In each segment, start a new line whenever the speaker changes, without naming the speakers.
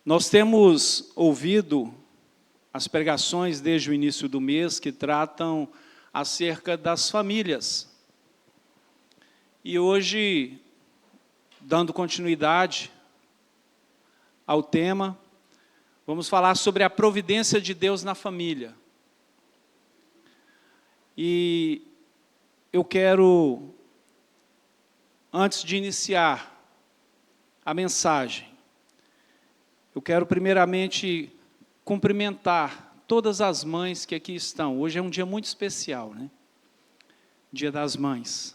Nós temos ouvido as pregações desde o início do mês que tratam acerca das famílias. E hoje, dando continuidade ao tema, vamos falar sobre a providência de Deus na família. E eu quero, antes de iniciar a mensagem, eu quero primeiramente cumprimentar todas as mães que aqui estão. Hoje é um dia muito especial, né? Dia das Mães.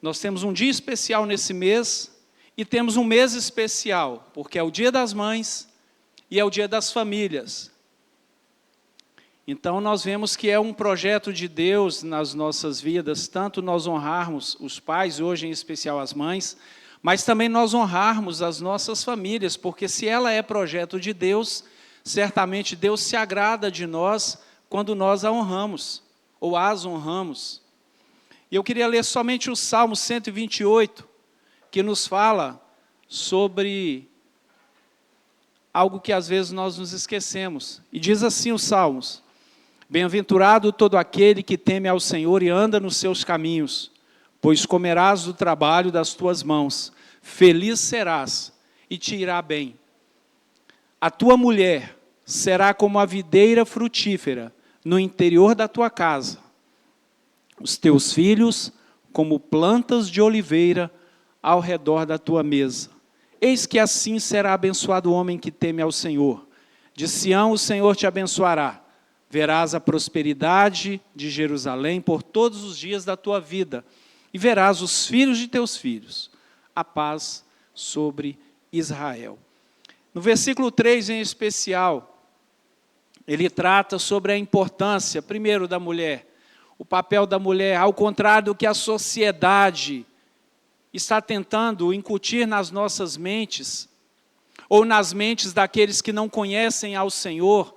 Nós temos um dia especial nesse mês e temos um mês especial, porque é o Dia das Mães e é o Dia das Famílias. Então, nós vemos que é um projeto de Deus nas nossas vidas, tanto nós honrarmos os pais, hoje em especial as mães, mas também nós honrarmos as nossas famílias, porque se ela é projeto de Deus, certamente Deus se agrada de nós quando nós a honramos, ou as honramos. E eu queria ler somente o Salmo 128, que nos fala sobre algo que às vezes nós nos esquecemos. E diz assim os Salmos: Bem-aventurado todo aquele que teme ao Senhor e anda nos seus caminhos, pois comerás do trabalho das tuas mãos, feliz serás e te irá bem. A tua mulher será como a videira frutífera no interior da tua casa, os teus filhos como plantas de oliveira ao redor da tua mesa. Eis que assim será abençoado o homem que teme ao Senhor. De Sião o Senhor te abençoará. Verás a prosperidade de Jerusalém por todos os dias da tua vida, e verás os filhos de teus filhos, a paz sobre Israel. No versículo 3 em especial, ele trata sobre a importância, primeiro, da mulher, o papel da mulher, ao contrário do que a sociedade está tentando incutir nas nossas mentes, ou nas mentes daqueles que não conhecem ao Senhor.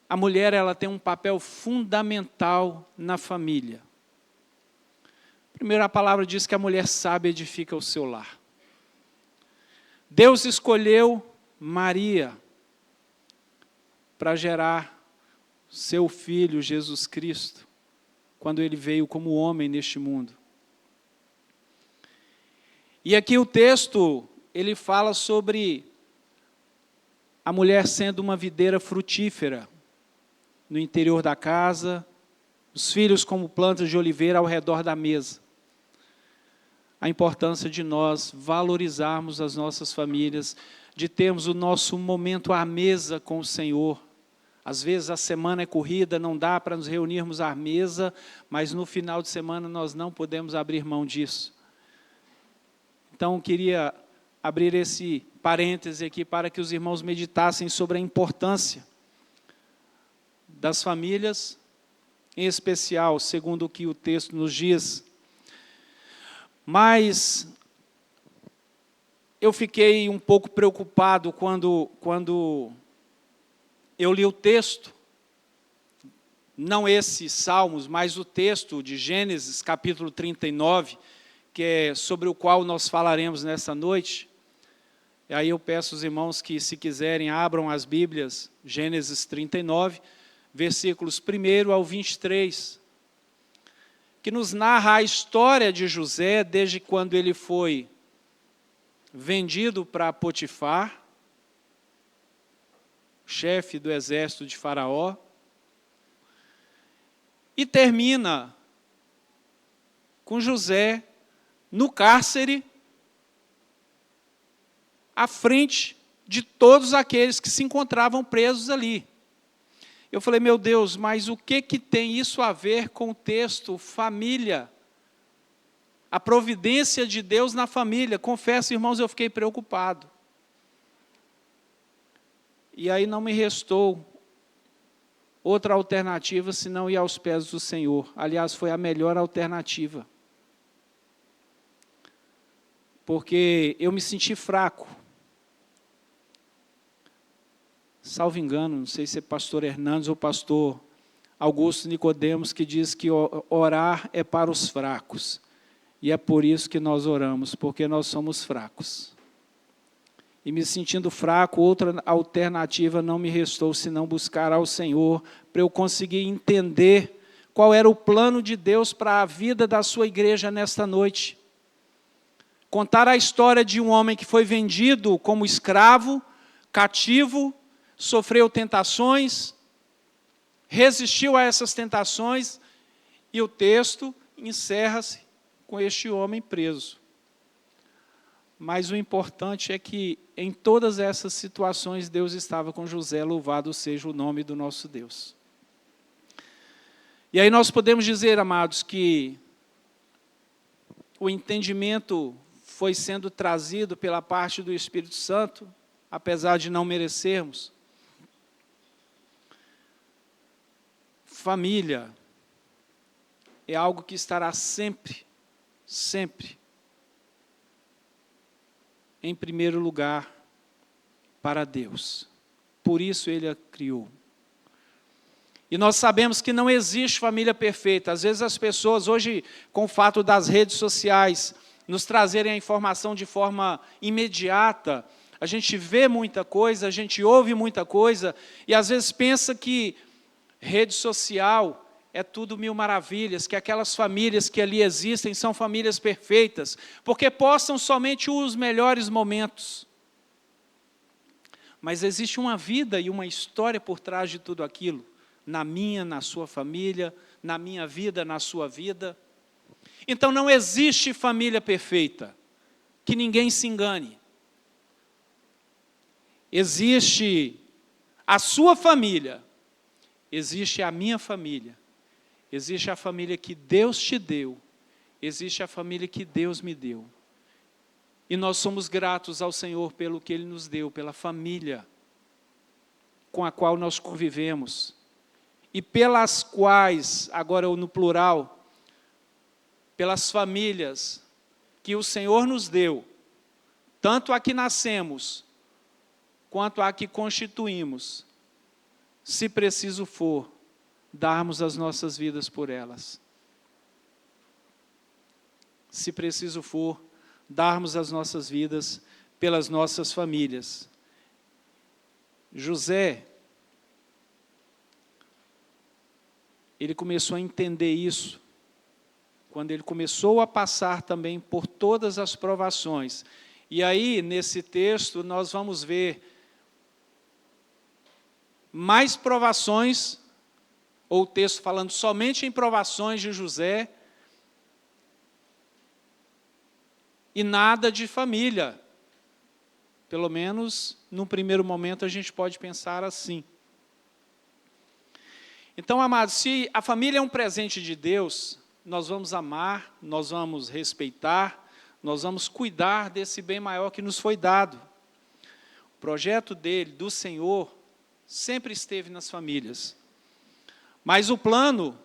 A mulher, ela tem um papel fundamental na família. Primeiro, a palavra diz que a mulher sábia edifica o seu lar. Deus escolheu Maria para gerar seu filho, Jesus Cristo, quando ele veio como homem neste mundo. E aqui o texto, ele fala sobre a mulher sendo uma videira frutífera no interior da casa, os filhos como plantas de oliveira ao redor da mesa. A importância de nós valorizarmos as nossas famílias, de termos o nosso momento à mesa com o Senhor. Às vezes a semana é corrida, não dá para nos reunirmos à mesa, mas no final de semana nós não podemos abrir mão disso. Então, eu queria abrir esse parêntese aqui para que os irmãos meditassem sobre a importância das famílias, em especial, segundo o que o texto nos diz. Mas eu fiquei um pouco preocupado quando eu li o texto, não esses Salmos, mas o texto de Gênesis, capítulo 39, que é sobre o qual nós falaremos nessa noite. E aí eu peço aos irmãos que, se quiserem, abram as Bíblias, Gênesis 39, versículos 1 ao 23, que nos narra a história de José desde quando ele foi vendido para Potifar, chefe do exército de Faraó, e termina com José no cárcere, à frente de todos aqueles que se encontravam presos ali. Eu falei, meu Deus, mas o que tem isso a ver com o texto família? A providência de Deus na família. Confesso, irmãos, eu fiquei preocupado. E aí não me restou outra alternativa senão ir aos pés do Senhor. Aliás, foi a melhor alternativa. Porque eu me senti fraco. Salvo engano, não sei se é pastor Hernandes ou pastor Augusto Nicodemos, que diz que orar é para os fracos. E é por isso que nós oramos, porque nós somos fracos. e me sentindo fraco, outra alternativa não me restou senão buscar ao Senhor, para eu conseguir entender qual era o plano de Deus para a vida da sua igreja nesta noite. Contar a história de um homem que foi vendido como escravo, cativo, sofreu tentações, resistiu a essas tentações, e o texto encerra-se com este homem preso. Mas o importante é que, em todas essas situações, Deus estava com José, louvado seja o nome do nosso Deus. E aí nós podemos dizer, amados, que o entendimento foi sendo trazido pela parte do Espírito Santo, apesar de não merecermos. Família é algo que estará sempre, sempre, em primeiro lugar para Deus. Por isso Ele a criou. E nós sabemos que não existe família perfeita. Às vezes as pessoas, hoje, com o fato das redes sociais, nos trazerem a informação de forma imediata, a gente vê muita coisa, a gente ouve muita coisa, e às vezes pensa que rede social é tudo mil maravilhas, que aquelas famílias que ali existem são famílias perfeitas, porque postam somente os melhores momentos. Mas existe uma vida e uma história por trás de tudo aquilo, na minha, na sua família, na minha vida, na sua vida. Então não existe família perfeita, que ninguém se engane. Existe a sua família, existe a minha família, existe a família que Deus te deu, existe a família que Deus me deu. E nós somos gratos ao Senhor pelo que Ele nos deu, pela família com a qual nós convivemos, e pelas quais, agora no plural, pelas famílias que o Senhor nos deu, tanto a que nascemos, quanto a que constituímos, se preciso for, darmos as nossas vidas por elas. Se preciso for, darmos as nossas vidas pelas nossas famílias. José, ele começou a entender isso, quando ele começou a passar também por todas as provações. E aí, nesse texto, nós vamos ver mais provações, ou o texto falando somente em provações de José, e nada de família. Pelo menos, num primeiro momento, a gente pode pensar assim. Então, amados, se a família é um presente de Deus, nós vamos amar, nós vamos respeitar, nós vamos cuidar desse bem maior que nos foi dado. O projeto dele, do Senhor, sempre esteve nas famílias. Mas o plano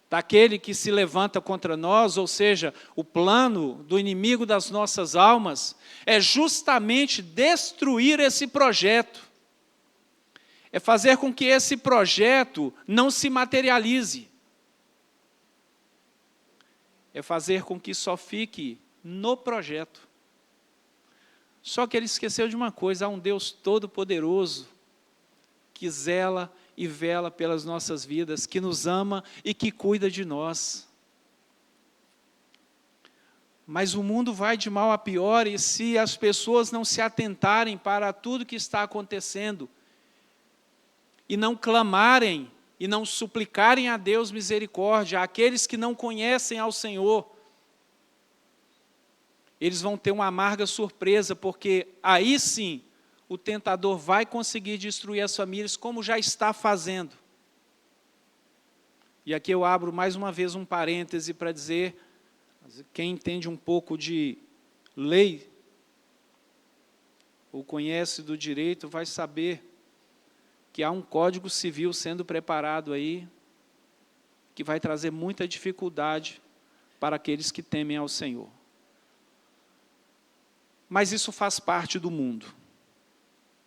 daquele que se levanta contra nós, ou seja, o plano do inimigo das nossas almas, é justamente destruir esse projeto. É fazer com que esse projeto não se materialize. É fazer com que só fique no projeto. Só que ele esqueceu de uma coisa: há um Deus todo-poderoso que zela e vela pelas nossas vidas, que nos ama e que cuida de nós. Mas o mundo vai de mal a pior, e se as pessoas não se atentarem para tudo que está acontecendo, e não clamarem, e não suplicarem a Deus misericórdia, àqueles que não conhecem ao Senhor, eles vão ter uma amarga surpresa, porque aí sim, o tentador vai conseguir destruir as famílias, como já está fazendo. E aqui eu abro mais uma vez um parêntese para dizer, quem entende um pouco de lei, ou conhece do direito, vai saber que há um Código Civil sendo preparado aí, que vai trazer muita dificuldade para aqueles que temem ao Senhor. Mas isso faz parte do mundo.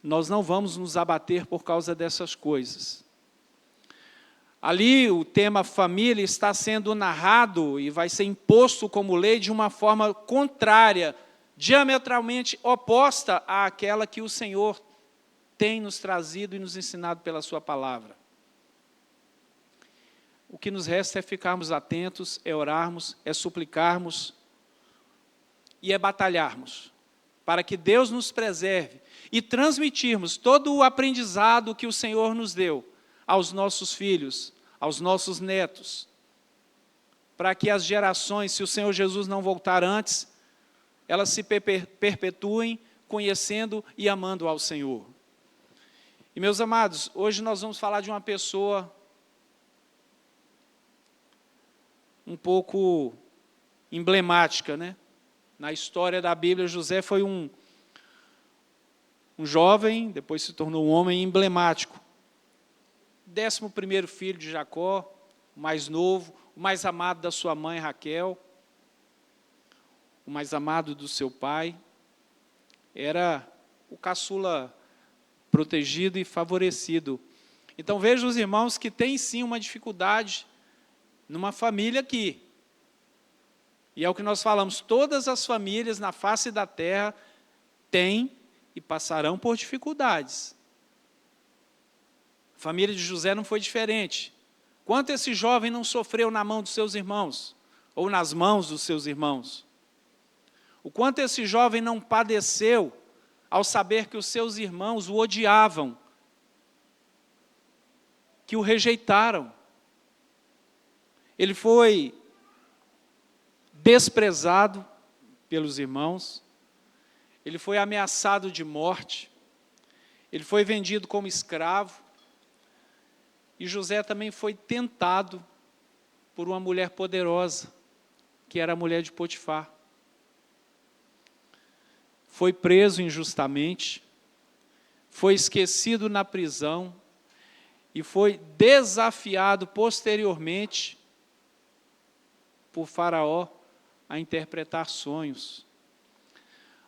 Nós não vamos nos abater por causa dessas coisas. Ali o tema família está sendo narrado e vai ser imposto como lei de uma forma contrária diametralmente oposta àquela que o Senhor tem nos trazido e nos ensinado pela sua palavra. O que nos resta é ficarmos atentos, é orarmos, é suplicarmos e é batalharmos, para que Deus nos preserve e transmitirmos todo o aprendizado que o Senhor nos deu aos nossos filhos, aos nossos netos, para que as gerações, se o Senhor Jesus não voltar antes, elas se perpetuem conhecendo e amando ao Senhor. E, meus amados, hoje nós vamos falar de uma pessoa um pouco emblemática, né? Na história da Bíblia, José foi um jovem, depois se tornou um homem emblemático. 11º filho de Jacó, o mais novo, o mais amado da sua mãe Raquel, o mais amado do seu pai. Era o caçula protegido e favorecido. Então vejam os irmãos que tem sim uma dificuldade numa família aqui. E é o que nós falamos, todas as famílias na face da terra têm e passarão por dificuldades. A família de José não foi diferente. Quanto esse jovem não sofreu na mão dos seus irmãos, ou nas mãos dos seus irmãos? O quanto esse jovem não padeceu ao saber que os seus irmãos o odiavam, que o rejeitaram. Ele foi desprezado pelos irmãos, ele foi ameaçado de morte, ele foi vendido como escravo, e José também foi tentado por uma mulher poderosa, que era a mulher de Potifar. Foi preso injustamente, foi esquecido na prisão e foi desafiado posteriormente por Faraó a interpretar sonhos.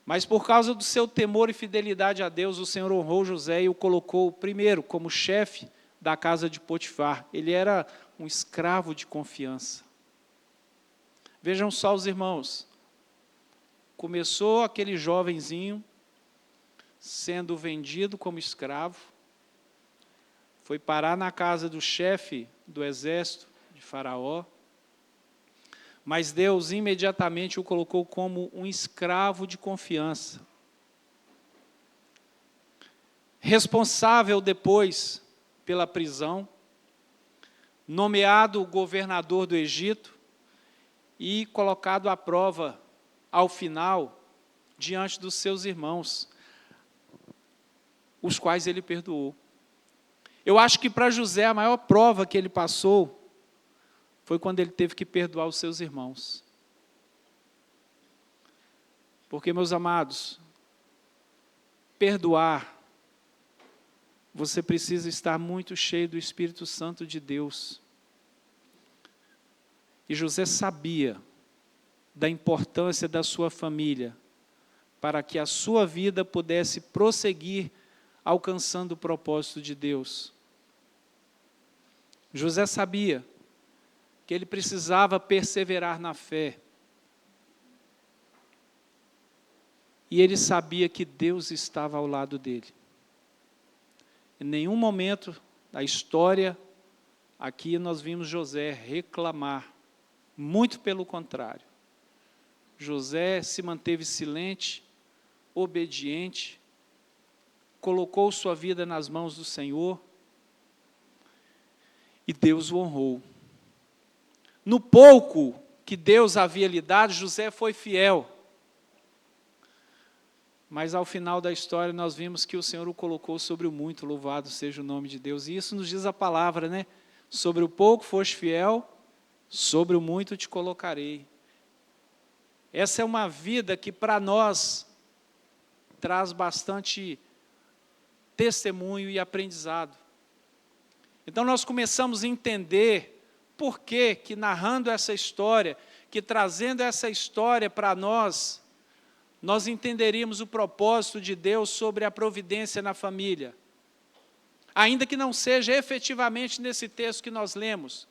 Mas por causa do seu temor e fidelidade a Deus, o Senhor honrou José e o colocou primeiro como chefe da casa de Potifar. Ele era um escravo de confiança. Vejam só os irmãos. Começou aquele jovenzinho sendo vendido como escravo, foi parar na casa do chefe do exército de Faraó, mas Deus imediatamente o colocou como um escravo de confiança. Responsável depois pela prisão, nomeado governador do Egito e colocado à prova ao final, diante dos seus irmãos, os quais ele perdoou. Eu acho que para José a maior prova que ele passou foi quando ele teve que perdoar os seus irmãos. Porque, meus amados, perdoar, você precisa estar muito cheio do Espírito Santo de Deus. E José sabia da importância da sua família, para que a sua vida pudesse prosseguir alcançando o propósito de Deus. José sabia que ele precisava perseverar na fé. E ele sabia que Deus estava ao lado dele. Em nenhum momento da história, aqui nós vimos José reclamar. Muito pelo contrário. José se manteve silente, obediente, colocou sua vida nas mãos do Senhor e Deus o honrou. No pouco que Deus havia lhe dado, José foi fiel. Mas ao final da história nós vimos que o Senhor o colocou sobre o muito, louvado seja o nome de Deus. E isso nos diz a palavra, né? Sobre o pouco foste fiel, sobre o muito te colocarei. Essa é uma vida que para nós traz bastante testemunho e aprendizado. Então nós começamos a entender por que narrando essa história, que trazendo essa história para nós entenderíamos o propósito de Deus sobre a providência na família. Ainda que não seja efetivamente nesse texto que nós lemos.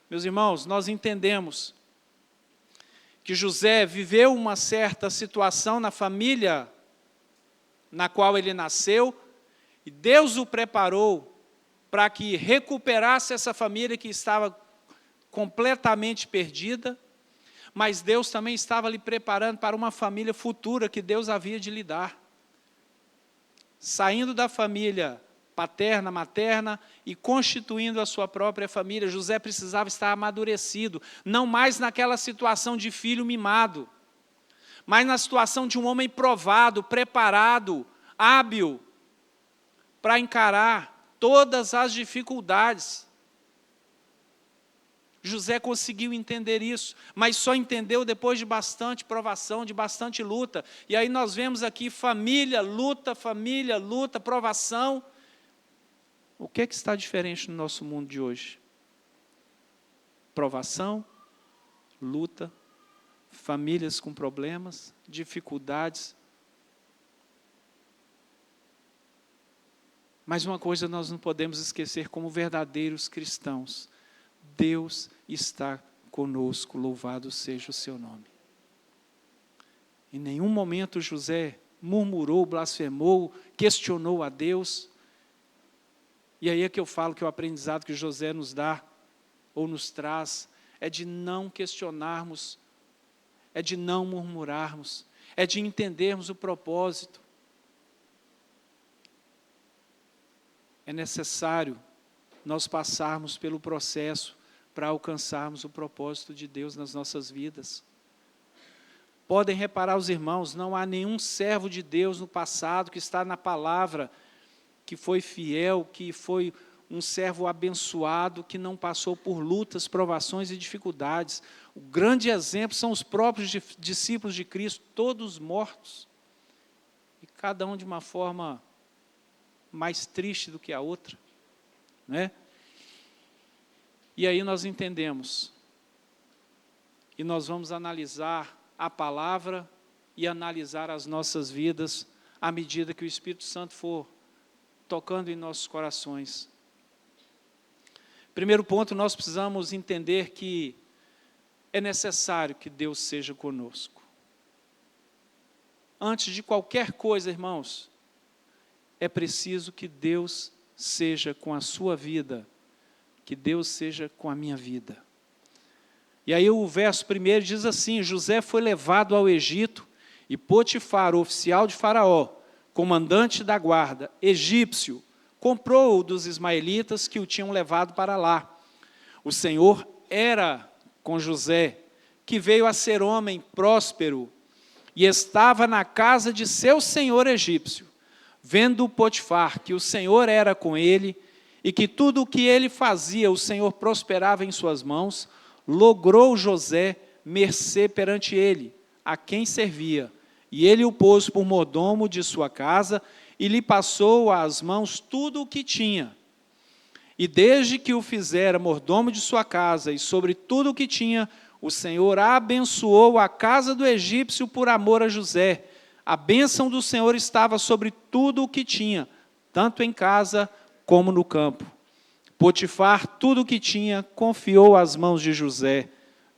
Meus irmãos, nós entendemos que José viveu uma certa situação na família na qual ele nasceu, e Deus o preparou para que recuperasse essa família que estava completamente perdida, mas Deus também estava lhe preparando para uma família futura que Deus havia de lhe dar. Saindo da família paterna, materna, e constituindo a sua própria família, José precisava estar amadurecido, não mais naquela situação de filho mimado, mas na situação de um homem provado, preparado, hábil, para encarar todas as dificuldades. José conseguiu entender isso, mas só entendeu depois de bastante provação, de bastante luta. E aí nós vemos aqui família, luta, provação. O que é que está diferente no nosso mundo de hoje? Provação, luta, famílias com problemas, dificuldades. Mas uma coisa nós não podemos esquecer como verdadeiros cristãos: Deus está conosco, louvado seja o seu nome. Em nenhum momento José murmurou, blasfemou, questionou a Deus. E aí é que eu falo que o aprendizado que José nos dá, ou nos traz, é de não questionarmos, é de não murmurarmos, é de entendermos o propósito. É necessário nós passarmos pelo processo para alcançarmos o propósito de Deus nas nossas vidas. Podem reparar os irmãos, não há nenhum servo de Deus no passado que está na palavra, que foi fiel, que foi um servo abençoado, que não passou por lutas, provações e dificuldades. O grande exemplo são os próprios discípulos de Cristo, todos mortos, e cada um de uma forma mais triste do que a outra, né? E aí nós entendemos, e nós vamos analisar a palavra e analisar as nossas vidas à medida que o Espírito Santo for tocando em nossos corações. Primeiro ponto, nós precisamos entender que é necessário que Deus seja conosco. Antes de qualquer coisa, irmãos, é preciso que Deus seja com a sua vida, que Deus seja com a minha vida. E aí o verso 1 diz assim: José foi levado ao Egito, e Potifar, oficial de Faraó, comandante da guarda, egípcio, comprou-o dos ismaelitas que o tinham levado para lá. O Senhor era com José, que veio a ser homem próspero, e estava na casa de seu senhor egípcio. Vendo Potifar que o Senhor era com ele, e que tudo o que ele fazia, o Senhor prosperava em suas mãos, logrou José mercê perante ele, a quem servia, e ele o pôs por mordomo de sua casa, e lhe passou às mãos tudo o que tinha. E desde que o fizera mordomo de sua casa, e sobre tudo o que tinha, o Senhor abençoou a casa do egípcio por amor a José. A bênção do Senhor estava sobre tudo o que tinha, tanto em casa como no campo. Potifar, tudo o que tinha, confiou às mãos de José,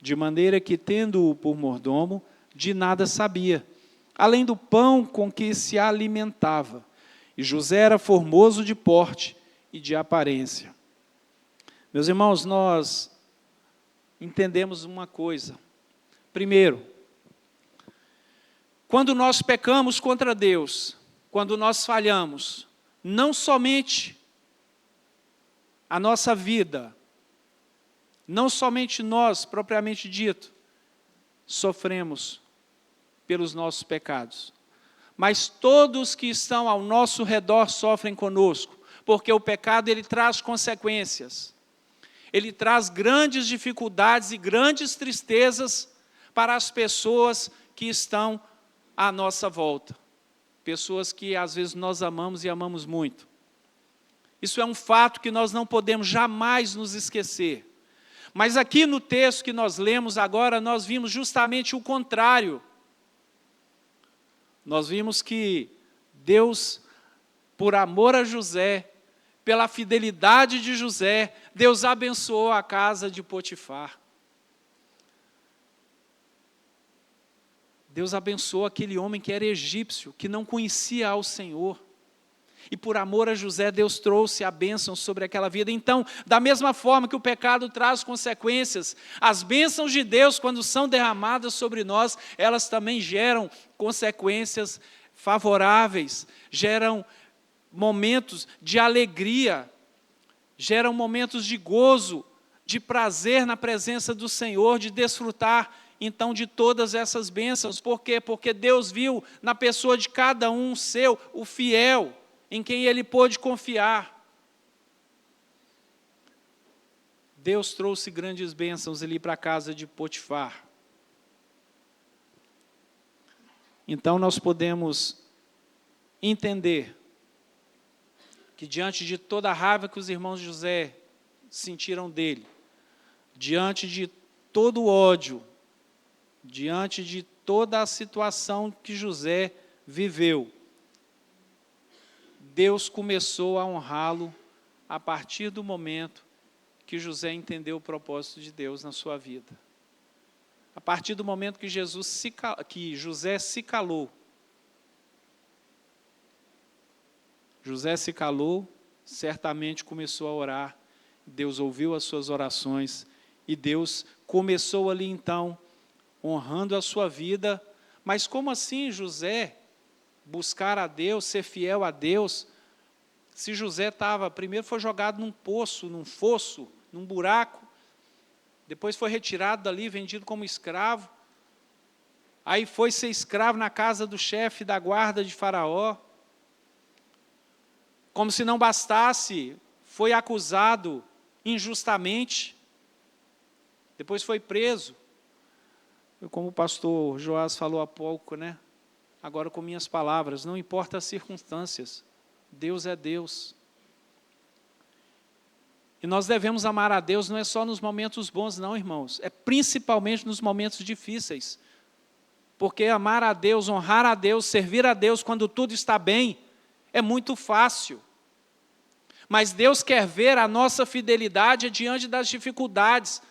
de maneira que, tendo-o por mordomo, de nada sabia, além do pão com que se alimentava. E José era formoso de porte e de aparência. Meus irmãos, nós entendemos uma coisa. Primeiro, quando nós pecamos contra Deus, quando nós falhamos, não somente a nossa vida, não somente nós, propriamente dito, sofremos pelos nossos pecados, mas todos que estão ao nosso redor sofrem conosco, porque o pecado ele traz consequências, ele traz grandes dificuldades e grandes tristezas para as pessoas que estão à nossa volta, pessoas que às vezes nós amamos e amamos muito. Isso é um fato que nós não podemos jamais nos esquecer. Mas aqui no texto que nós lemos agora, nós vimos justamente o contrário. Nós vimos que Deus, por amor a José, pela fidelidade de José, Deus abençoou a casa de Potifar. Deus abençoou aquele homem que era egípcio, que não conhecia ao Senhor. E por amor a José, Deus trouxe a bênção sobre aquela vida. Então, da mesma forma que o pecado traz consequências, as bênçãos de Deus, quando são derramadas sobre nós, elas também geram consequências favoráveis, geram momentos de alegria, geram momentos de gozo, de prazer na presença do Senhor, de desfrutar então de todas essas bênçãos. Por quê? Porque Deus viu na pessoa de cada um seu, o fiel, em quem ele pôde confiar. Deus trouxe grandes bênçãos ali para a casa de Potifar. Então nós podemos entender que diante de toda a raiva que os irmãos de José sentiram dele, diante de todo o ódio, diante de toda a situação que José viveu, Deus começou a honrá-lo a partir do momento que José entendeu o propósito de Deus na sua vida. A partir do momento que José se calou. José se calou, certamente começou a orar, Deus ouviu as suas orações, e Deus começou ali então, honrando a sua vida. Mas como assim José buscar a Deus, ser fiel a Deus, se José primeiro foi jogado num poço, num fosso, num buraco, depois foi retirado dali, vendido como escravo, aí foi ser escravo na casa do chefe da guarda de Faraó, como se não bastasse, foi acusado injustamente, depois foi preso, como o pastor Joás falou há pouco, né? Agora com minhas palavras, não importa as circunstâncias, Deus é Deus. E nós devemos amar a Deus não é só nos momentos bons não, irmãos, é principalmente nos momentos difíceis. Porque amar a Deus, honrar a Deus, servir a Deus quando tudo está bem, é muito fácil. Mas Deus quer ver a nossa fidelidade diante das dificuldades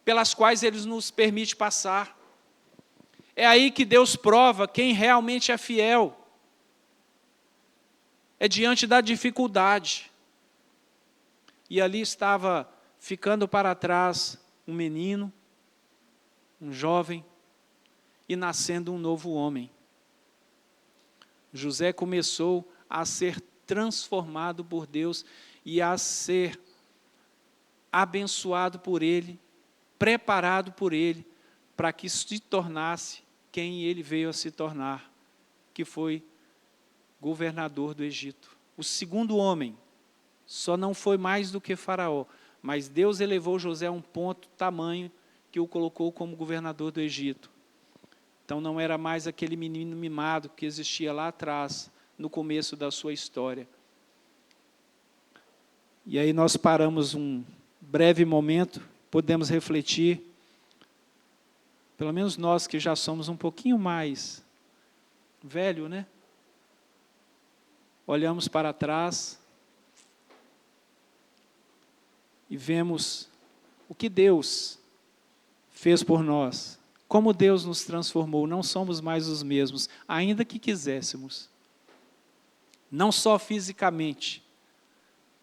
pelas quais Ele nos permite passar. É aí que Deus prova quem realmente é fiel. É diante da dificuldade. E ali estava ficando para trás um menino, um jovem, e nascendo um novo homem. José começou a ser transformado por Deus e a ser abençoado por Ele, preparado por Ele, para que se tornasse quem ele veio a se tornar, que foi governador do Egito. O segundo homem só não foi mais do que Faraó, mas Deus elevou José a um ponto tamanho que o colocou como governador do Egito. Então não era mais aquele menino mimado que existia lá atrás, no começo da sua história. E aí nós paramos um breve momento, podemos refletir, pelo menos nós que já somos um pouquinho mais velho, né? Olhamos para trás e vemos o que Deus fez por nós, como Deus nos transformou. Não somos mais os mesmos, ainda que quiséssemos. Não só fisicamente,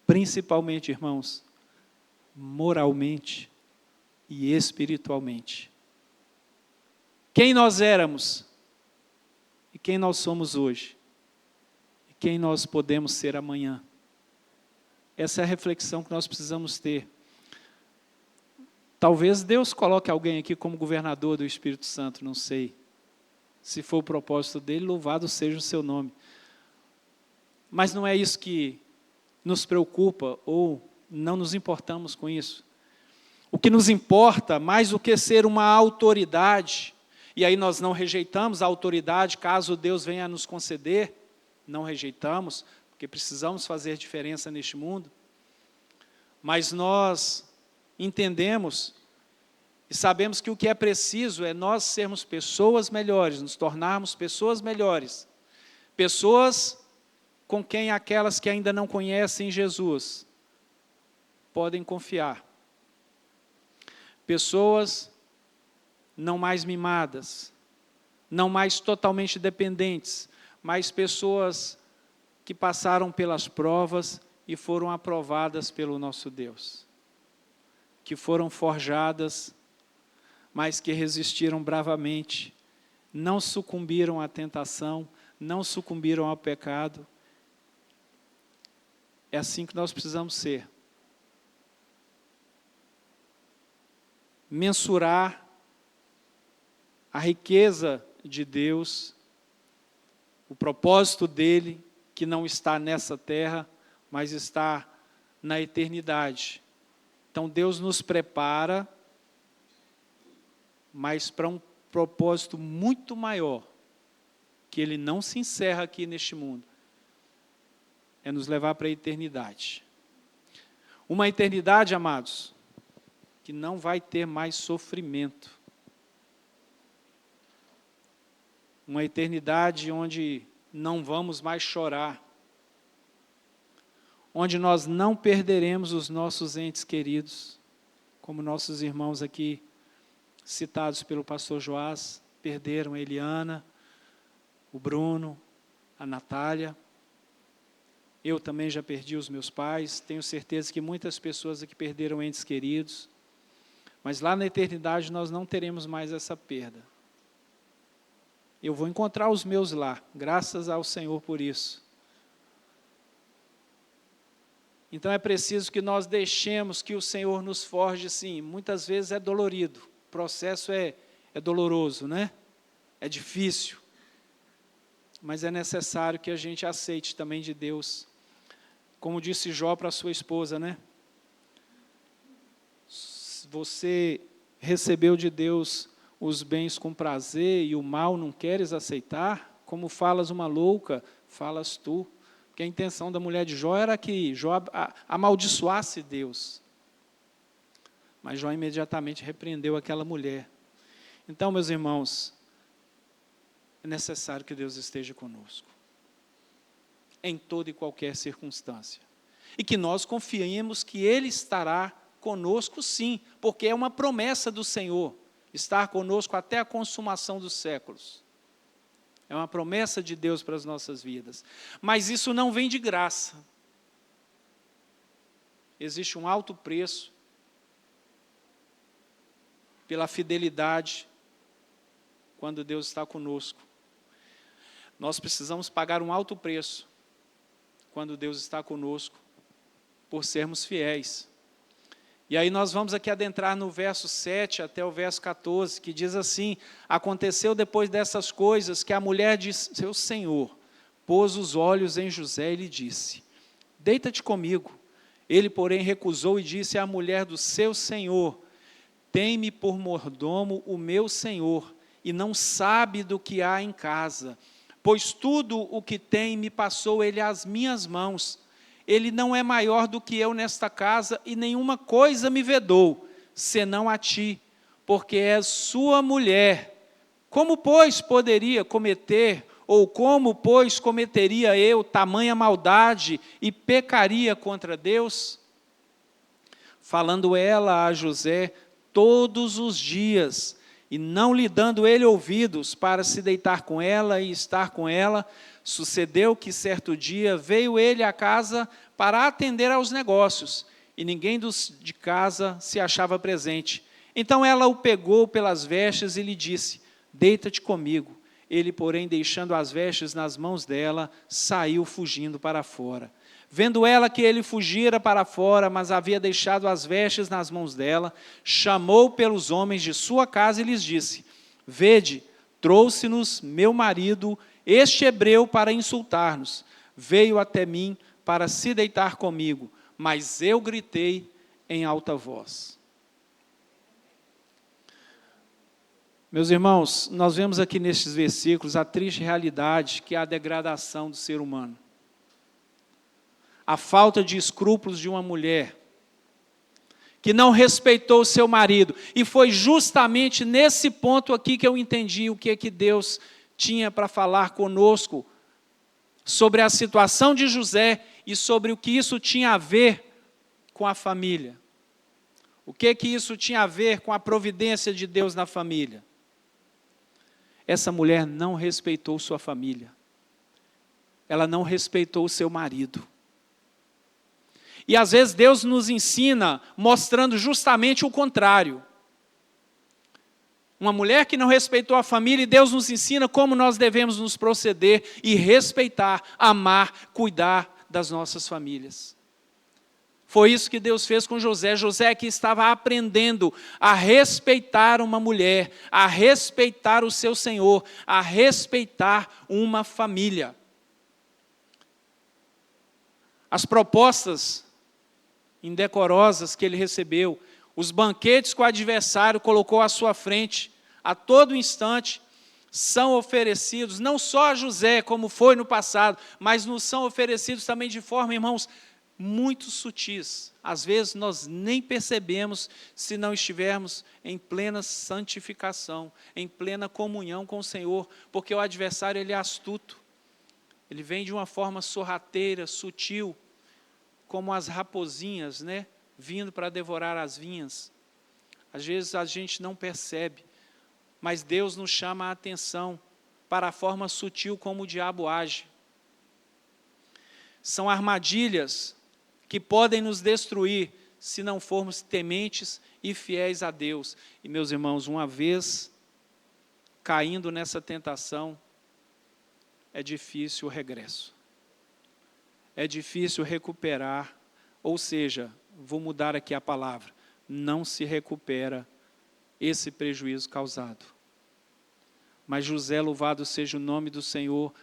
principalmente, irmãos, moralmente e espiritualmente. Quem nós éramos e quem nós somos hoje, e quem nós podemos ser amanhã. Essa é a reflexão que nós precisamos ter. Talvez Deus coloque alguém aqui como governador do Espírito Santo, não sei. Se for o propósito dele, louvado seja o seu nome. Mas não é isso que nos preocupa ou não nos importamos com isso. O que nos importa, mais do que ser uma autoridade, e aí nós não rejeitamos a autoridade, caso Deus venha a nos conceder, não rejeitamos, porque precisamos fazer diferença neste mundo, mas nós entendemos e sabemos que o que é preciso é nós sermos pessoas melhores, nos tornarmos pessoas melhores, pessoas com quem aquelas que ainda não conhecem Jesus podem confiar, pessoas não mais mimadas, não mais totalmente dependentes, mas pessoas que passaram pelas provas e foram aprovadas pelo nosso Deus, que foram forjadas, mas que resistiram bravamente, não sucumbiram à tentação, não sucumbiram ao pecado. É assim que nós precisamos ser. Mensurar a riqueza de Deus, o propósito dele, que não está nessa terra, mas está na eternidade. Então Deus nos prepara, mas para um propósito muito maior, que ele não se encerra aqui neste mundo, é nos levar para a eternidade. Uma eternidade, amados, que não vai ter mais sofrimento. Uma eternidade onde não vamos mais chorar, onde nós não perderemos os nossos entes queridos, como nossos irmãos aqui, citados pelo pastor Joás, perderam a Eliana, o Bruno, a Natália. Eu também já perdi os meus pais, tenho certeza que muitas pessoas aqui perderam entes queridos, mas lá na eternidade nós não teremos mais essa perda. Eu vou encontrar os meus lá, graças ao Senhor por isso. Então é preciso que nós deixemos que o Senhor nos forje, sim. Muitas vezes é dolorido, o processo é doloroso, né? É difícil. Mas é necessário que a gente aceite também de Deus. Como disse Jó para sua esposa, né? Você recebeu de Deus os bens com prazer e o mal não queres aceitar? Como falas uma louca, falas tu. Porque a intenção da mulher de Jó era que Jó amaldiçoasse Deus. Mas Jó imediatamente repreendeu aquela mulher. Então, meus irmãos, é necessário que Deus esteja conosco, em toda e qualquer circunstância. E que nós confiemos que Ele estará conosco sim, porque é uma promessa do Senhor, estar conosco até a consumação dos séculos. É uma promessa de Deus para as nossas vidas. Mas isso não vem de graça. Existe um alto preço pela fidelidade quando Deus está conosco. Nós precisamos pagar um alto preço quando Deus está conosco, por sermos fiéis. E aí nós vamos aqui adentrar no verso 7 até o verso 14, que diz assim: aconteceu depois dessas coisas que a mulher de seu senhor pôs os olhos em José e lhe disse: deita-te comigo. Ele, porém, recusou e disse à mulher do seu senhor: tem-me por mordomo o meu senhor, e não sabe do que há em casa, pois tudo o que tem me passou ele às minhas mãos. Ele não é maior do que eu nesta casa, e nenhuma coisa me vedou, senão a ti, porque és sua mulher. Como, pois, poderia cometer, ou como, pois, cometeria eu tamanha maldade e pecaria contra Deus? Falando ela a José todos os dias, e não lhe dando ele ouvidos para se deitar com ela e estar com ela, sucedeu que certo dia veio ele à casa para atender aos negócios, e ninguém de casa se achava presente. Então ela o pegou pelas vestes e lhe disse: deita-te comigo. Ele, porém, deixando as vestes nas mãos dela, saiu fugindo para fora. Vendo ela que ele fugira para fora, mas havia deixado as vestes nas mãos dela, chamou pelos homens de sua casa e lhes disse: vede, trouxe-nos meu marido, este hebreu, para insultar-nos. Veio até mim para se deitar comigo, mas eu gritei em alta voz. Meus irmãos, nós vemos aqui nestes versículos a triste realidade que é a degradação do ser humano. A falta de escrúpulos de uma mulher que não respeitou o seu marido. E foi justamente nesse ponto aqui que eu entendi o que é que Deus tinha para falar conosco sobre a situação de José e sobre o que isso tinha a ver com a família. O que é que isso tinha a ver com a providência de Deus na família? essa mulher não respeitou sua família. Ela não respeitou o seu marido. E às vezes Deus nos ensina mostrando justamente o contrário. Uma mulher que não respeitou a família, e Deus nos ensina como nós devemos nos proceder e respeitar, amar, cuidar das nossas famílias. Foi isso que Deus fez com José. José que estava aprendendo a respeitar uma mulher, a respeitar o seu senhor, a respeitar uma família. As propostas indecorosas que ele recebeu, os banquetes que o adversário colocou à sua frente, a todo instante, são oferecidos, não só a José, como foi no passado, mas nos são oferecidos também de forma, irmãos, muito sutis. Às vezes nós nem percebemos se não estivermos em plena santificação, em plena comunhão com o Senhor, porque o adversário ele é astuto. Ele vem de uma forma sorrateira, sutil, como as raposinhas, né, vindo para devorar as vinhas. Às vezes a gente não percebe, mas Deus nos chama a atenção para a forma sutil como o diabo age. São armadilhas que podem nos destruir se não formos tementes e fiéis a Deus. E, meus irmãos, uma vez caindo nessa tentação, é difícil o regresso. É difícil recuperar, ou seja, vou mudar aqui a palavra, não se recupera esse prejuízo causado. Mas José, louvado seja o nome do Senhor,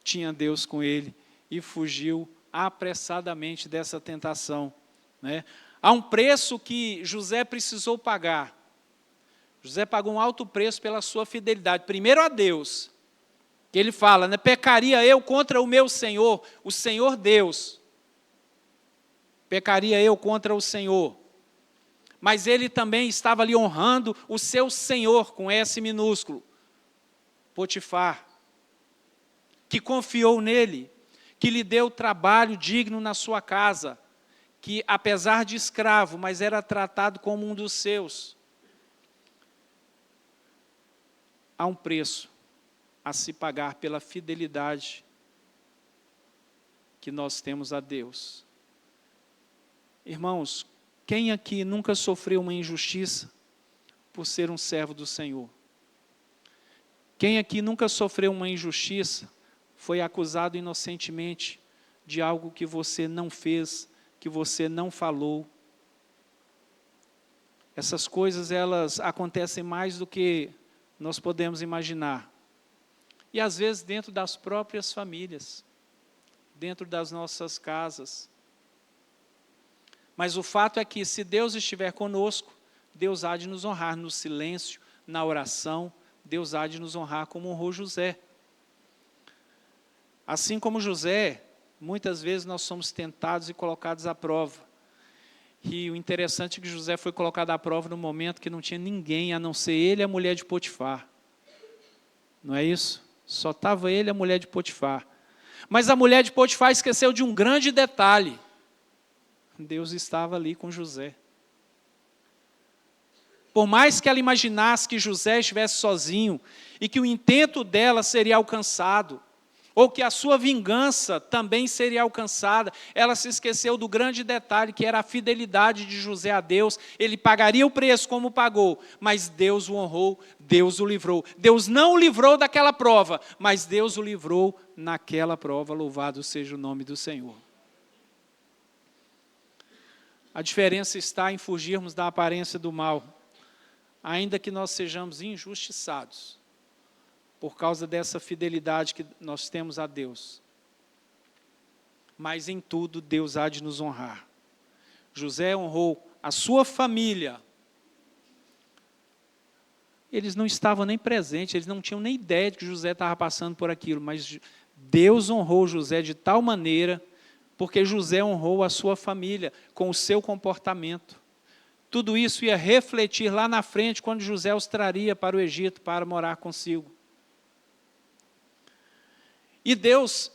tinha Deus com ele e fugiu apressadamente dessa tentação, né? Há um preço que José precisou pagar. José pagou um alto preço pela sua fidelidade, primeiro a Deus, que ele fala, né, pecaria eu contra o meu Senhor, o Senhor Deus, pecaria eu contra o Senhor, mas ele também estava ali honrando o seu Senhor, com S minúsculo, Potifar, que confiou nele, que lhe deu trabalho digno na sua casa, que apesar de escravo, mas era tratado como um dos seus. Há um preço a se pagar pela fidelidade que nós temos a Deus. Irmãos, quem aqui nunca sofreu uma injustiça por ser um servo do Senhor? Quem aqui nunca sofreu uma injustiça, foi acusado inocentemente de algo que você não fez, que você não falou? Essas coisas, elas acontecem mais do que nós podemos imaginar. E às vezes dentro das próprias famílias, dentro das nossas casas. Mas o fato é que se Deus estiver conosco, Deus há de nos honrar no silêncio, na oração, Deus há de nos honrar como honrou José. Assim como José, muitas vezes nós somos tentados e colocados à prova. E o interessante é que José foi colocado à prova no momento que não tinha ninguém, a não ser ele e a mulher de Potifar. Não é isso? Só estava ele e a mulher de Potifar. Mas a mulher de Potifar esqueceu de um grande detalhe. Deus estava ali com José. Por mais que ela imaginasse que José estivesse sozinho e que o intento dela seria alcançado, ou que a sua vingança também seria alcançada, ela se esqueceu do grande detalhe que era a fidelidade de José a Deus. Ele pagaria o preço como pagou, mas Deus o honrou, Deus o livrou. Deus não o livrou daquela prova, mas Deus o livrou naquela prova. Louvado seja o nome do Senhor. A diferença está em fugirmos da aparência do mal, ainda que nós sejamos injustiçados, por causa dessa fidelidade que nós temos a Deus. Mas em tudo Deus há de nos honrar. José honrou a sua família. Eles não estavam nem presentes, eles não tinham nem ideia de que José estava passando por aquilo, mas Deus honrou José de tal maneira, porque José honrou a sua família com o seu comportamento. Tudo isso ia refletir lá na frente, quando José os traria para o Egito para morar consigo. E Deus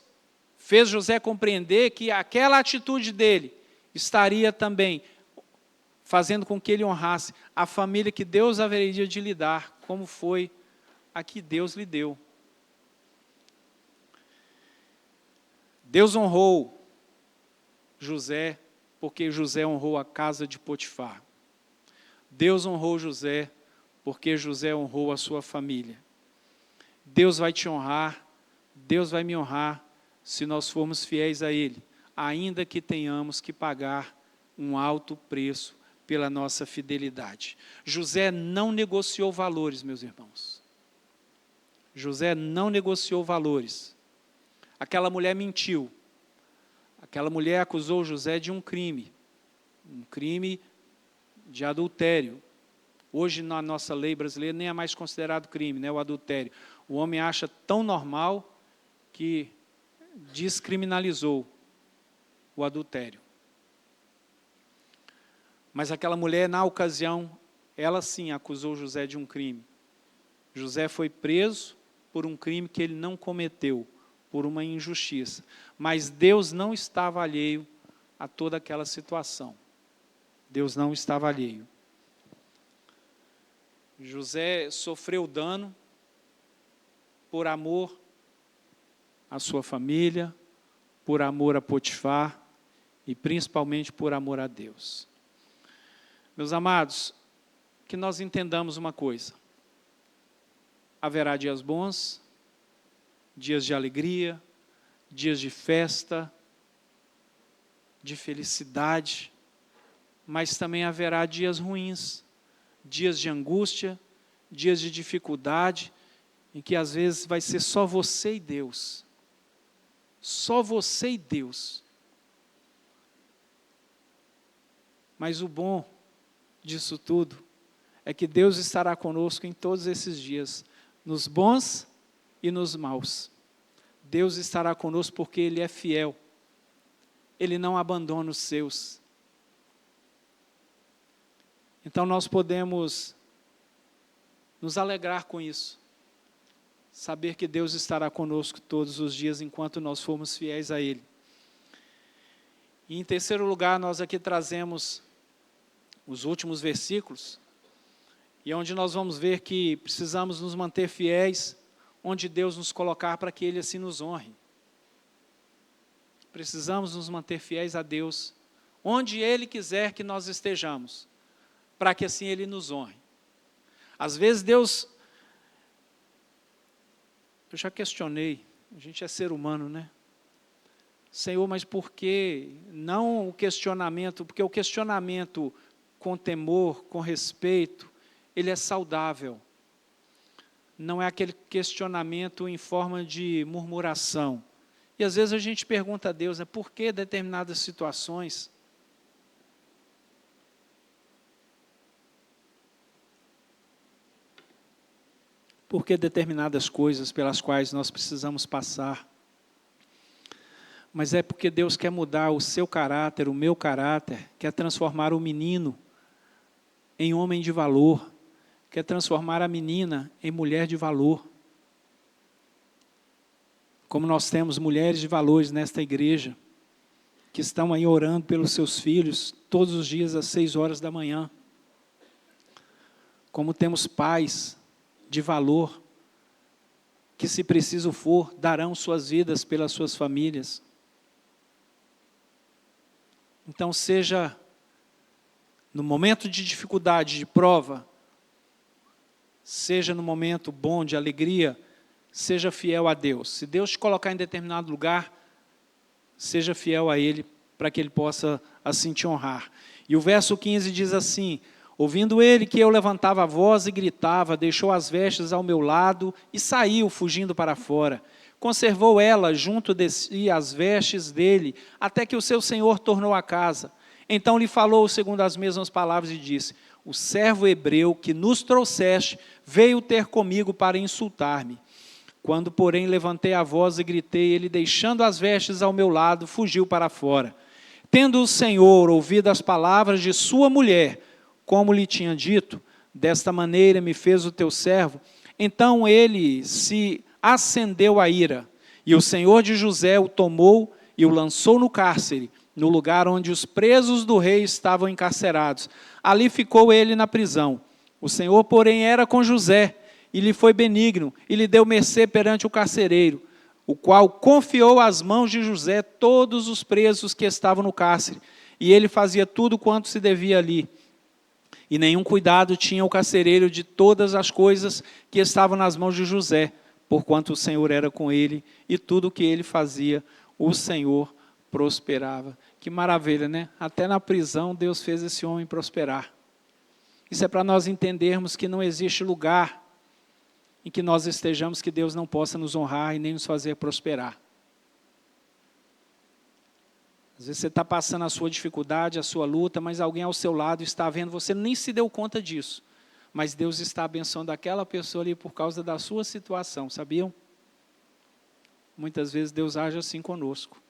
fez José compreender que aquela atitude dele estaria também fazendo com que ele honrasse a família que Deus haveria de lidar, como foi a que Deus lhe deu. Deus honrou José, porque José honrou a casa de Potifar. Deus honrou José, porque José honrou a sua família. Deus vai te honrar, Deus vai me honrar, se nós formos fiéis a Ele, ainda que tenhamos que pagar um alto preço pela nossa fidelidade. José não negociou valores, meus irmãos. José não negociou valores. Aquela mulher mentiu. Aquela mulher acusou José de um crime de adultério. Hoje, na nossa lei brasileira, nem é mais considerado crime, né, o adultério. O homem acha tão normal que descriminalizou o adultério. Mas aquela mulher, na ocasião, ela sim acusou José de um crime. José foi preso por um crime que ele não cometeu, por uma injustiça. Mas Deus não estava alheio a toda aquela situação. Deus não estava alheio. José sofreu dano por amor à sua família, por amor a Potifar e principalmente por amor a Deus. Meus amados, que nós entendamos uma coisa: haverá dias bons, dias de alegria, dias de festa, de felicidade, mas também haverá dias ruins, dias de angústia, dias de dificuldade, em que às vezes vai ser só você e Deus. Só você e Deus. Mas o bom disso tudo é que Deus estará conosco em todos esses dias, nos bons e nos maus. Deus estará conosco porque Ele é fiel. Ele não abandona os seus. Então nós podemos nos alegrar com isso. Saber que Deus estará conosco todos os dias enquanto nós formos fiéis a Ele. E em terceiro lugar, nós aqui trazemos os últimos versículos, e onde nós vamos ver que precisamos nos manter fiéis onde Deus nos colocar para que Ele assim nos honre. Precisamos nos manter fiéis a Deus, onde Ele quiser que nós estejamos, para que assim Ele nos honre. Às vezes Deus, eu já questionei, a gente é ser humano, né? Senhor, mas por que não o questionamento? Porque o questionamento com temor, com respeito, ele é saudável. Não é aquele questionamento em forma de murmuração. E às vezes a gente pergunta a Deus, por que determinadas situações? Por que determinadas coisas pelas quais nós precisamos passar? Mas é porque Deus quer mudar o seu caráter, o meu caráter, quer transformar o menino em homem de valor, quer transformar a menina em mulher de valor. Como nós temos mulheres de valores nesta igreja, que estão aí orando pelos seus filhos, todos os dias às 6 horas da manhã. Como temos pais de valor, que se preciso for, darão suas vidas pelas suas famílias. Então seja, no momento de dificuldade, de prova, seja no momento bom, de alegria, seja fiel a Deus. Se Deus te colocar em determinado lugar, seja fiel a Ele, para que Ele possa assim te honrar. E o verso 15 diz assim: ouvindo ele que eu levantava a voz e gritava, deixou as vestes ao meu lado e saiu, fugindo para fora. Conservou ela junto de si as vestes dele, até que o seu senhor tornou a casa. Então lhe falou segundo as mesmas palavras e disse: o servo hebreu que nos trouxeste veio ter comigo para insultar-me. Quando, porém, levantei a voz e gritei, ele, deixando as vestes ao meu lado, fugiu para fora. Tendo o Senhor ouvido as palavras de sua mulher, como lhe tinha dito, desta maneira me fez o teu servo, então ele se acendeu a ira, e o Senhor de José o tomou e o lançou no cárcere, no lugar onde os presos do rei estavam encarcerados. Ali ficou ele na prisão. O Senhor, porém, era com José, e lhe foi benigno, e lhe deu mercê perante o carcereiro, o qual confiou às mãos de José todos os presos que estavam no cárcere, e ele fazia tudo quanto se devia ali. E nenhum cuidado tinha o carcereiro de todas as coisas que estavam nas mãos de José, porquanto o Senhor era com ele, e tudo o que ele fazia, o Senhor prosperava. Que maravilha, né? Até na prisão Deus fez esse homem prosperar. Isso é para nós entendermos que não existe lugar em que nós estejamos que Deus não possa nos honrar e nem nos fazer prosperar. Às vezes você está passando a sua dificuldade, a sua luta, mas alguém ao seu lado está vendo, você nem se deu conta disso. Mas Deus está abençoando aquela pessoa ali por causa da sua situação, sabiam? Muitas vezes Deus age assim conosco.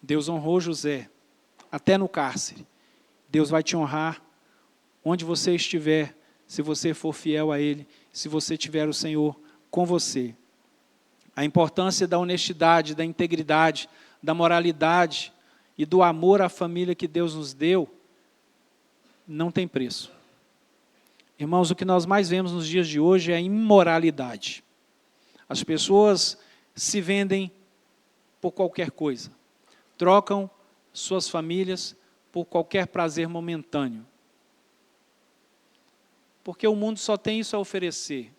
Deus honrou José, até no cárcere. Deus vai te honrar onde você estiver, se você for fiel a Ele, se você tiver o Senhor com você. A importância da honestidade, da integridade, da moralidade e do amor à família que Deus nos deu, não tem preço. Irmãos, o que nós mais vemos nos dias de hoje é a imoralidade. As pessoas se vendem por qualquer coisa, trocam suas famílias por qualquer prazer momentâneo. Porque o mundo só tem isso a oferecer.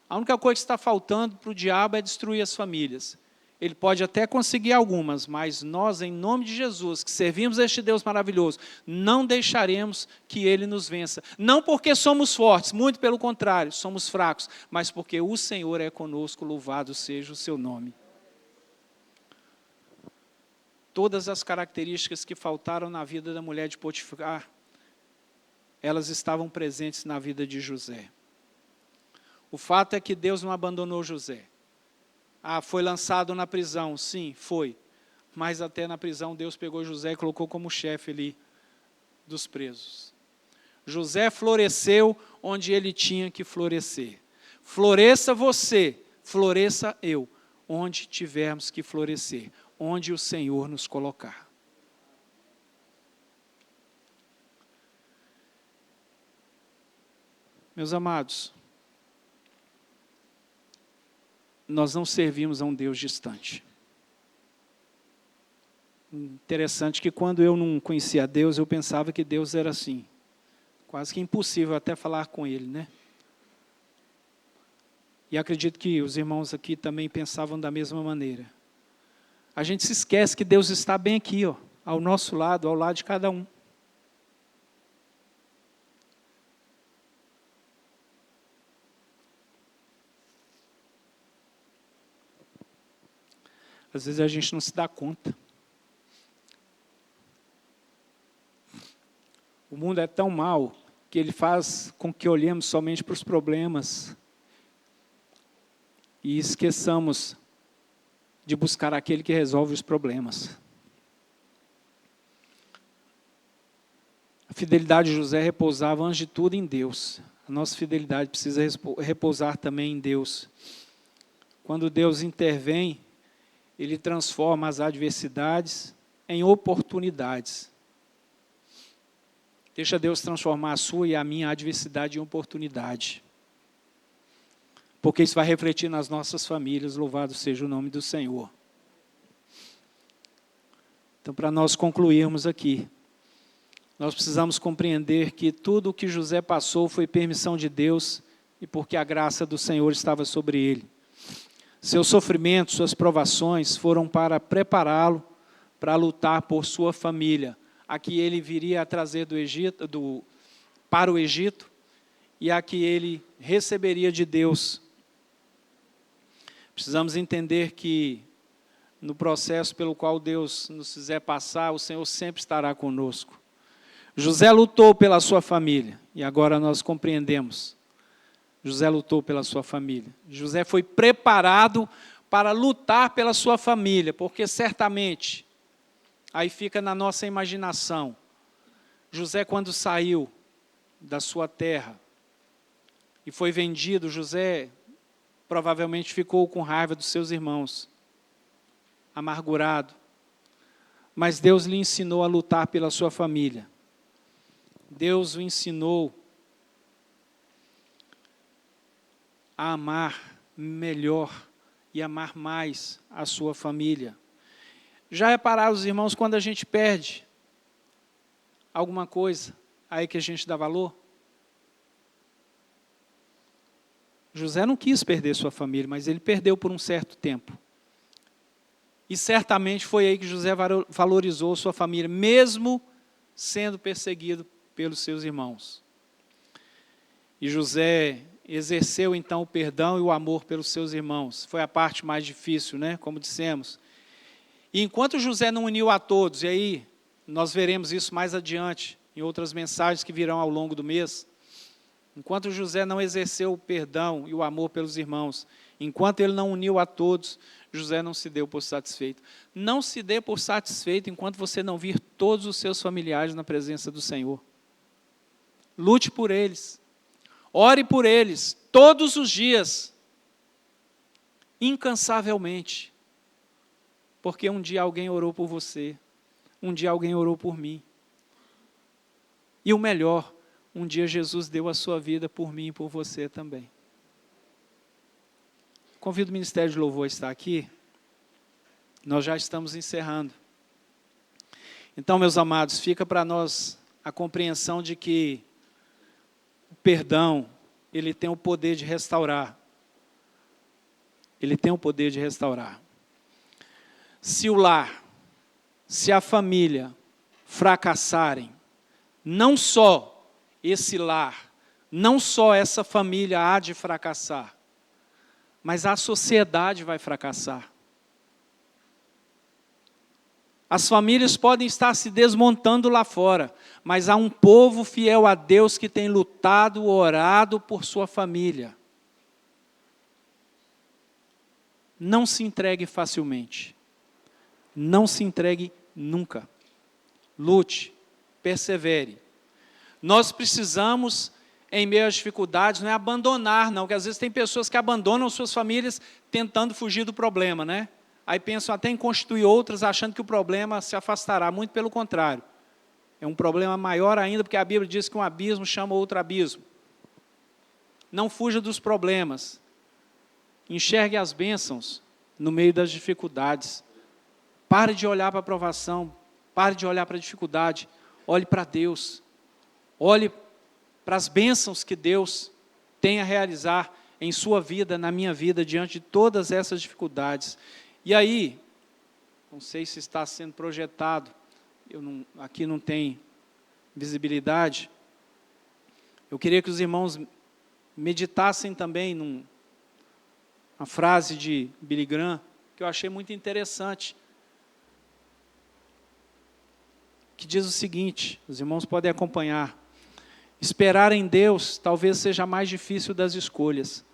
A única coisa que está faltando para o diabo é destruir as famílias. Ele pode até conseguir algumas, mas nós, em nome de Jesus, que servimos a este Deus maravilhoso, não deixaremos que Ele nos vença. Não porque somos fortes, muito pelo contrário, somos fracos, mas porque o Senhor é conosco, louvado seja o seu nome. Todas as características que faltaram na vida da mulher de Potifar, elas estavam presentes na vida de José. O fato é que Deus não abandonou José. Foi lançado na prisão, sim, foi. Mas até na prisão Deus pegou José e colocou como chefe ali dos presos. José floresceu onde ele tinha que florescer. Floresça você, floresça eu, onde tivermos que florescer, onde o Senhor nos colocar. Meus amados, nós não servimos a um Deus distante. Interessante que quando eu não conhecia Deus, eu pensava que Deus era assim, quase que impossível até falar com Ele, né? E acredito que os irmãos aqui também pensavam da mesma maneira. A gente se esquece que Deus está bem aqui, ó, ao nosso lado, ao lado de cada um. Às vezes a gente não se dá conta. O mundo é tão mau que ele faz com que olhemos somente para os problemas e esqueçamos de buscar aquele que resolve os problemas. A fidelidade de José repousava antes de tudo em Deus. A nossa fidelidade precisa repousar também em Deus. Quando Deus intervém, Ele transforma as adversidades em oportunidades. Deixa Deus transformar a sua e a minha adversidade em oportunidade. Porque isso vai refletir nas nossas famílias, louvado seja o nome do Senhor. Então, para nós concluirmos aqui, nós precisamos compreender que tudo o que José passou foi permissão de Deus e porque a graça do Senhor estava sobre ele. Seus sofrimentos, suas provações foram para prepará-lo para lutar por sua família, a que ele viria a trazer para o Egito e a que ele receberia de Deus. Precisamos entender que no processo pelo qual Deus nos fizer passar, o Senhor sempre estará conosco. José lutou pela sua família e agora nós compreendemos. José lutou pela sua família. José foi preparado para lutar pela sua família, porque certamente, aí fica na nossa imaginação, José quando saiu da sua terra e foi vendido, José provavelmente ficou com raiva dos seus irmãos, amargurado, mas Deus lhe ensinou a lutar pela sua família. Deus o ensinou a amar melhor e amar mais a sua família. Já repararam, os irmãos, quando a gente perde alguma coisa, aí que a gente dá valor? José não quis perder sua família, mas ele perdeu por um certo tempo. E certamente foi aí que José valorizou sua família, mesmo sendo perseguido pelos seus irmãos. E José exerceu então o perdão e o amor pelos seus irmãos. Foi a parte mais difícil, né? Como dissemos. E enquanto José não uniu a todos, e aí nós veremos isso mais adiante, em outras mensagens que virão ao longo do mês, enquanto José não exerceu o perdão e o amor pelos irmãos, enquanto ele não uniu a todos, José não se deu por satisfeito. Não se dê por satisfeito enquanto você não vir todos os seus familiares na presença do Senhor. Lute por eles. Ore por eles todos os dias, incansavelmente. Porque um dia alguém orou por você, um dia alguém orou por mim. E o melhor, um dia Jesus deu a sua vida por mim e por você também. Convido o Ministério de Louvor a estar aqui. Nós já estamos encerrando. Então, meus amados, fica para nós a compreensão de que o perdão, ele tem o poder de restaurar. Ele tem o poder de restaurar. Se o lar, se a família fracassarem, não só esse lar, não só essa família há de fracassar, mas a sociedade vai fracassar. As famílias podem estar se desmontando lá fora, mas há um povo fiel a Deus que tem lutado, orado por sua família. Não se entregue facilmente. Não se entregue nunca. Lute, persevere. Nós precisamos, em meio às dificuldades, não é abandonar, não, porque às vezes tem pessoas que abandonam suas famílias tentando fugir do problema, né? Aí pensam até em constituir outras, achando que o problema se afastará. Muito pelo contrário. É um problema maior ainda, porque a Bíblia diz que um abismo chama outro abismo. Não fuja dos problemas. Enxergue as bênçãos no meio das dificuldades. Pare de olhar para a provação. Pare de olhar para a dificuldade. Olhe para Deus. Olhe para as bênçãos que Deus tem a realizar em sua vida, na minha vida, diante de todas essas dificuldades. E aí, não sei se está sendo projetado, aqui não tem visibilidade, eu queria que os irmãos meditassem também numa frase de Billy Graham, que eu achei muito interessante, que diz o seguinte, os irmãos podem acompanhar: esperar em Deus talvez seja a mais difícil das escolhas,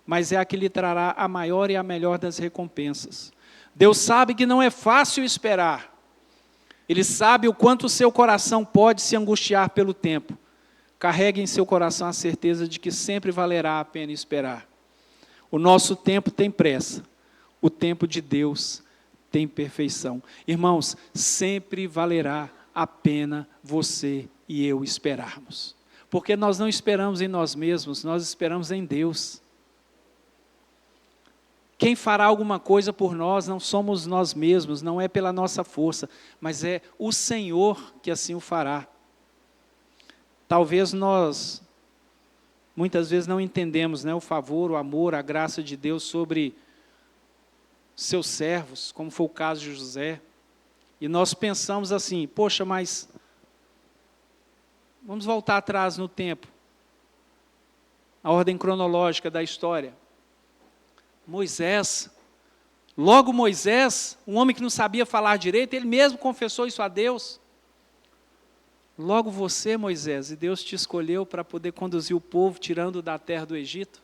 mas é a que lhe trará a maior e a melhor das recompensas. Deus sabe que não é fácil esperar. Ele sabe o quanto o seu coração pode se angustiar pelo tempo. Carregue em seu coração a certeza de que sempre valerá a pena esperar. O nosso tempo tem pressa. O tempo de Deus tem perfeição. Irmãos, sempre valerá a pena você e eu esperarmos. Porque nós não esperamos em nós mesmos, nós esperamos em Deus. Quem fará alguma coisa por nós não somos nós mesmos, não é pela nossa força, mas é o Senhor que assim o fará. Talvez nós, muitas vezes não entendemos, né, o favor, o amor, a graça de Deus sobre seus servos, como foi o caso de José. E nós pensamos assim, poxa, mas vamos voltar atrás no tempo, a ordem cronológica da história. Moisés, logo Moisés, um homem que não sabia falar direito, ele mesmo confessou isso a Deus. Logo você, Moisés, e Deus te escolheu para poder conduzir o povo, tirando da terra do Egito.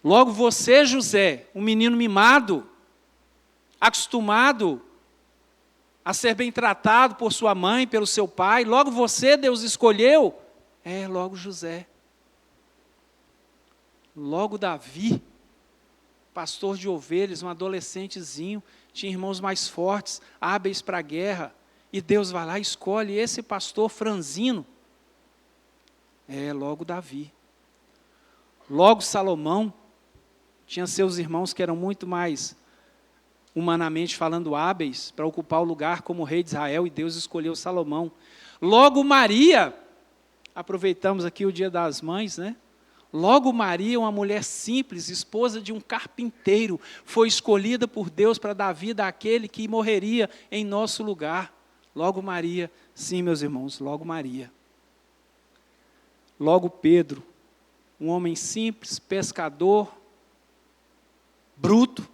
Logo você, José, um menino mimado, acostumado a ser bem tratado por sua mãe, pelo seu pai, logo você, Deus escolheu. Logo José. Logo Davi, pastor de ovelhas, um adolescentezinho, tinha irmãos mais fortes, hábeis para a guerra, e Deus vai lá e escolhe esse pastor franzino. Logo Davi. Logo Salomão tinha seus irmãos que eram muito mais, humanamente falando, hábeis para ocupar o lugar como rei de Israel, e Deus escolheu Salomão. Logo Maria, aproveitamos aqui o Dia das Mães, né? Logo Maria, uma mulher simples, esposa de um carpinteiro, foi escolhida por Deus para dar vida àquele que morreria em nosso lugar. Logo Maria, sim, meus irmãos, logo Maria. Logo Pedro, um homem simples, pescador, bruto,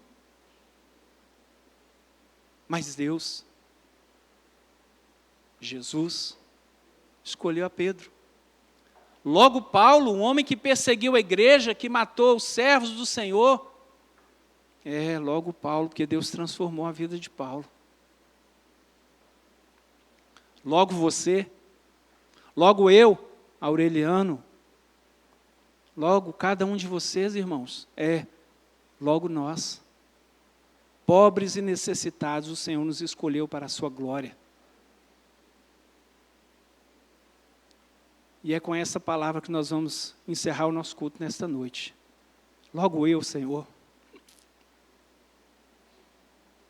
mas Deus, Jesus, escolheu a Pedro. Logo Paulo, um homem que perseguiu a igreja, que matou os servos do Senhor. Logo Paulo, porque Deus transformou a vida de Paulo. Logo você, logo eu, Aureliano, logo cada um de vocês, irmãos, logo nós, pobres e necessitados, o Senhor nos escolheu para a sua glória. E é com essa palavra que nós vamos encerrar o nosso culto nesta noite. Logo eu, Senhor,